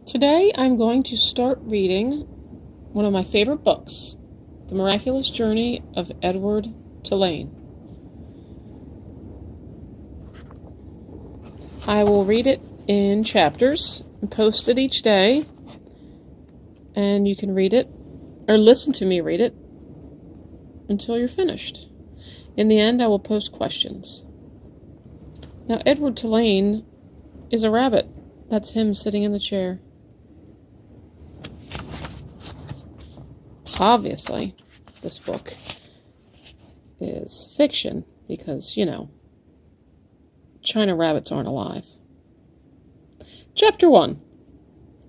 Today I'm going to start reading one of my favorite books, The Miraculous Journey of Edward Tulane. I will read it in chapters and post it each day, and you can read it or listen to me read it until you're finished. In the end, I will post questions. Now, Edward Tulane is a rabbit. That's him sitting in the chair. Obviously, this book is fiction because, China rabbits aren't alive. Chapter 1.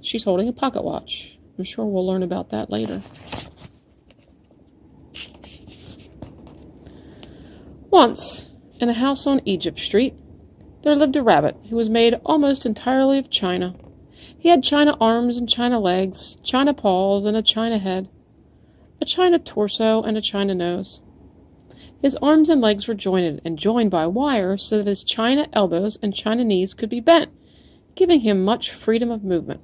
She's holding a pocket watch. I'm sure we'll learn about that later. Once, in a house on Egypt Street, there lived a rabbit who was made almost entirely of china. He had china arms and china legs, china paws and a china head, a china torso and a china nose. His arms and legs were jointed and joined by wire so that his china elbows and china knees could be bent, giving him much freedom of movement.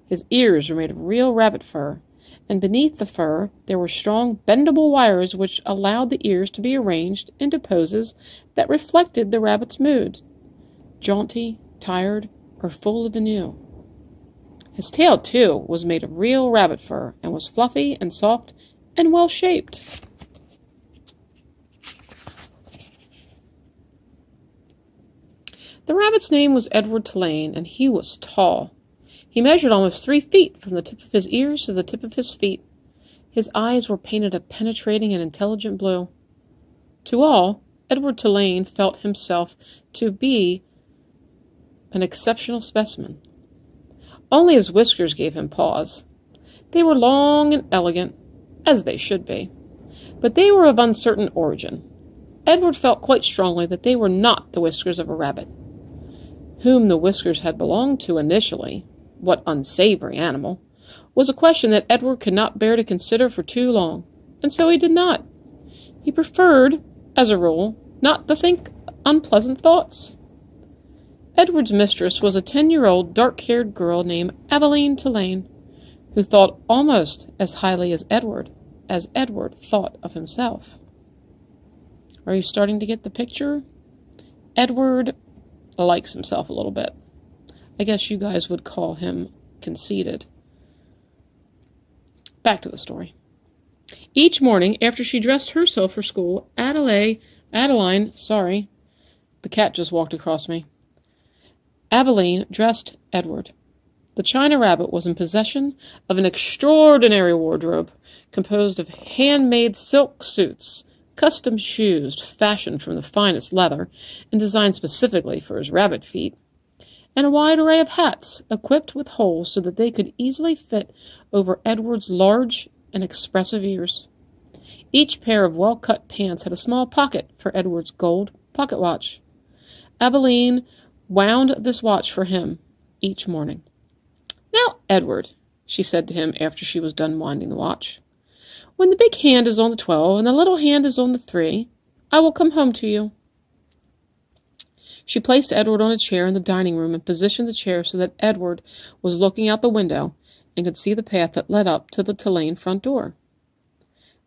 His ears were made of real rabbit fur, and beneath the fur there were strong bendable wires which allowed the ears to be arranged into poses that reflected the rabbit's mood, jaunty, tired, or full of ennui. His tail, too, was made of real rabbit fur and was fluffy and soft and well-shaped. The rabbit's name was Edward Tulane, and he was tall. He measured almost 3 feet from the tip of his ears to the tip of his feet. His eyes were painted a penetrating and intelligent blue. To all, Edward Tulane felt himself to be an exceptional specimen. Only his whiskers gave him pause. They were long and elegant, as they should be, but they were of uncertain origin. Edward felt quite strongly that they were not the whiskers of a rabbit. Whom the whiskers had belonged to initially, what unsavory animal, was a question that Edward could not bear to consider for too long, and so he did not. He preferred, as a rule, not to think unpleasant thoughts. Edward's mistress was a 10-year-old dark-haired girl named Abilene Tulane, who thought almost as highly as Edward thought of himself. Are you starting to get the picture? Edward likes himself a little bit. I guess you guys would call him conceited. Back to the story. Each morning, after she dressed herself for school, the cat just walked across me. Abilene dressed Edward. The china rabbit was in possession of an extraordinary wardrobe composed of handmade silk suits, custom shoes fashioned from the finest leather and designed specifically for his rabbit feet, and a wide array of hats equipped with holes so that they could easily fit over Edward's large and expressive ears. Each pair of well-cut pants had a small pocket for Edward's gold pocket watch. Abilene wound this watch for him each morning. "Now, Edward," she said to him after she was done winding the watch, "when the big hand is on the 12 and the little hand is on the 3, I will come home to you." She placed Edward on a chair in the dining room and positioned the chair so that Edward was looking out the window and could see the path that led up to the Tulane front door.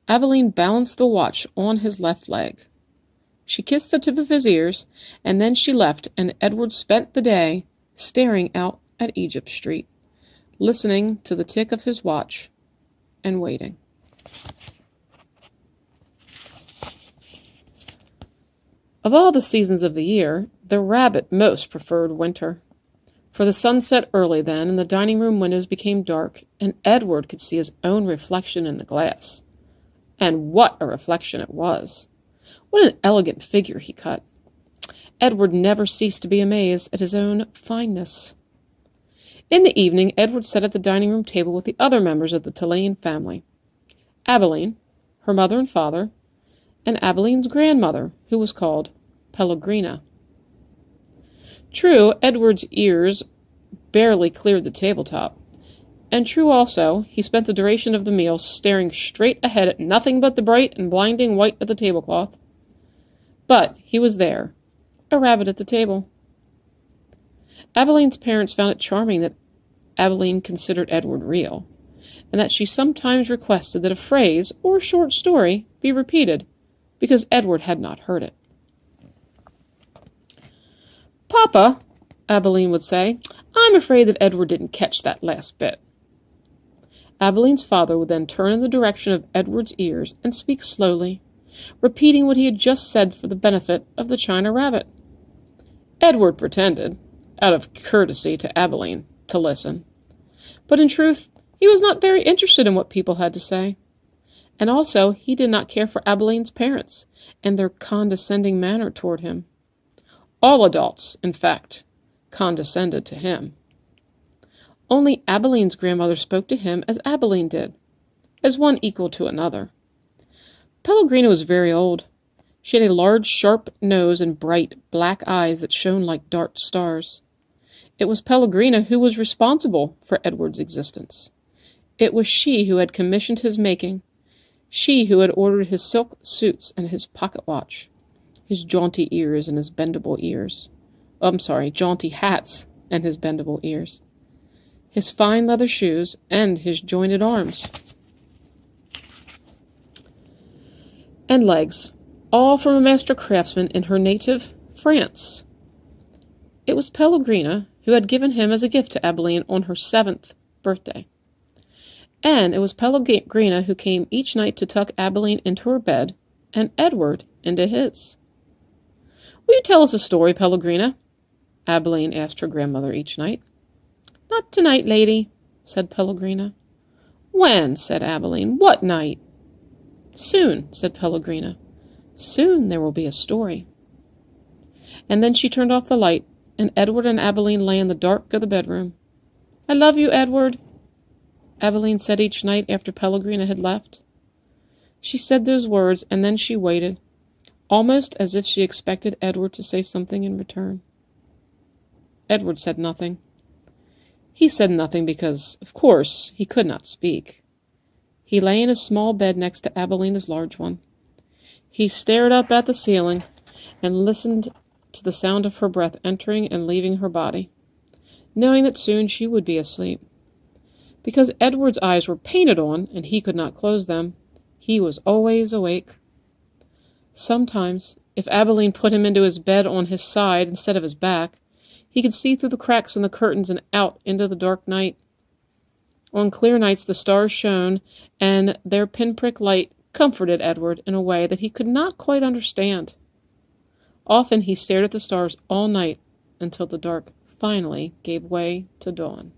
Abilene balanced the watch on his left leg. She kissed the tip of his ears, and then she left, and Edward spent the day staring out at Egypt Street, listening to the tick of his watch and waiting. Of all the seasons of the year, the rabbit most preferred winter. For the sun set early then, and the dining room windows became dark, and Edward could see his own reflection in the glass. And what a reflection it was! What an elegant figure he cut! Edward never ceased to be amazed at his own fineness. In the evening, Edward sat at the dining room table with the other members of the Tulane family. Abilene, her mother and father, and Abilene's grandmother, who was called Pellegrina. True, Edward's ears barely cleared the tabletop, and true also, he spent the duration of the meal staring straight ahead at nothing but the bright and blinding white of the tablecloth. But he was there, a rabbit at the table. Abilene's parents found it charming that Abilene considered Edward real, and that she sometimes requested that a phrase or short story be repeated, because Edward had not heard it. "Papa," Abilene would say, "I'm afraid that Edward didn't catch that last bit." Abilene's father would then turn in the direction of Edward's ears and speak slowly, repeating what he had just said for the benefit of the China Rabbit. Edward pretended, out of courtesy to Abilene, to listen. But in truth, he was not very interested in what people had to say. And also, he did not care for Abilene's parents and their condescending manner toward him. All adults, in fact, condescended to him. Only Abilene's grandmother spoke to him as Abilene did, as one equal to another. Pellegrina was very old. She had a large, sharp nose and bright, black eyes that shone like dark stars. It was Pellegrina who was responsible for Edward's existence. It was she who had commissioned his making, she who had ordered his silk suits and his pocket watch, his jaunty ears and his bendable ears. Jaunty hats and his bendable ears, his fine leather shoes and his jointed arms and legs, all from a master craftsman in her native France. It was Pellegrina who had given him as a gift to Abilene on her 7th birthday. And it was Pellegrina who came each night to tuck Abilene into her bed and Edward into his. "Will you tell us a story, Pellegrina?" Abilene asked her grandmother each night. "Not tonight, lady," said Pellegrina. "When?" said Abilene. "What night?" "Soon," said Pellegrina. "Soon there will be a story." And then she turned off the light, and Edward and Abilene lay in the dark of the bedroom. "I love you, Edward," Abilene said each night after Pellegrina had left. She said those words, and then she waited, almost as if she expected Edward to say something in return. Edward said nothing. He said nothing because, of course, he could not speak. He lay in his small bed next to Abilene's large one. He stared up at the ceiling and listened to the sound of her breath entering and leaving her body, knowing that soon she would be asleep. Because Edward's eyes were painted on and he could not close them, he was always awake. Sometimes, if Abilene put him into his bed on his side instead of his back, he could see through the cracks in the curtains and out into the dark night. On clear nights the stars shone, and their pinprick light comforted Edward in a way that he could not quite understand. Often he stared at the stars all night until the dark finally gave way to dawn.